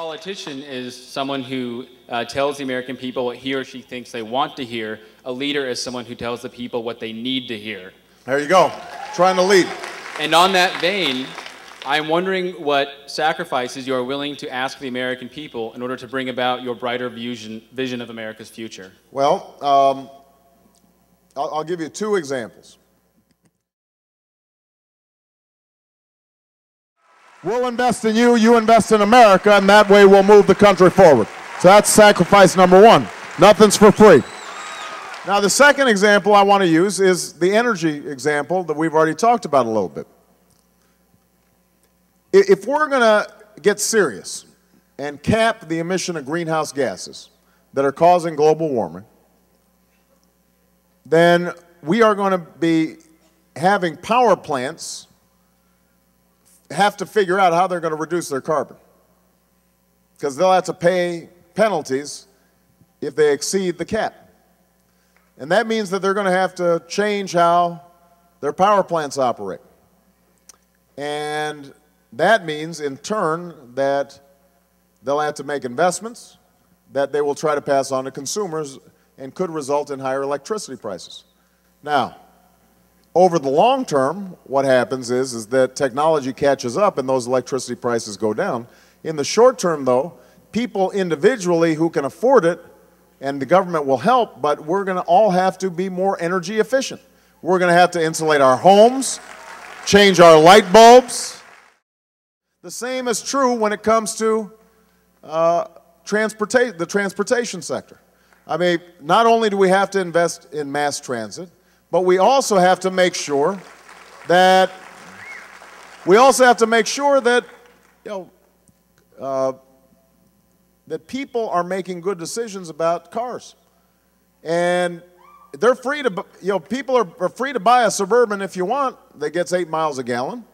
politician is someone who tells the American people what he or she thinks they want to hear. A leader is someone who tells the people what they need to hear. There you go, trying to lead. And on that vein, I'm wondering what sacrifices you are willing to ask the American people in order to bring about your brighter vision of America's future. Well, I'll give you two examples. We'll invest in you, you invest in America, and that way we'll move the country forward. So that's sacrifice number one. Nothing's for free. Now, the second example I want to use is the energy example that we've already talked about a little bit. If we're going to get serious and cap the emission of greenhouse gases that are causing global warming, then we are going to be having power plants have to figure out how they're going to reduce their carbon, because they'll have to pay penalties if they exceed the cap. And that means that they're going to have to change how their power plants operate. And that means, in turn, that they'll have to make investments that they will try to pass on to consumers and could result in higher electricity prices. Now, over the long term, what happens is that technology catches up and those electricity prices go down. In the short term, though, people individually who can afford it, and the government will help, but we're going to all have to be more energy efficient. We're going to have to insulate our homes, change our light bulbs. The same is true when it comes to the transportation sector. I mean, not only do we have to invest in mass transit, but we also have to make sure that that people are making good decisions about cars, and they're free to people are free to buy a Suburban if you want that gets 8 miles a gallon,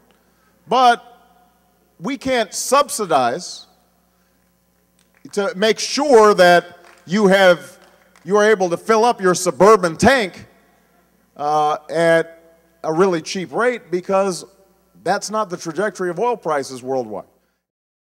but we can't subsidize to make sure that you are able to fill up your Suburban tank at a really cheap rate, because that's not the trajectory of oil prices worldwide.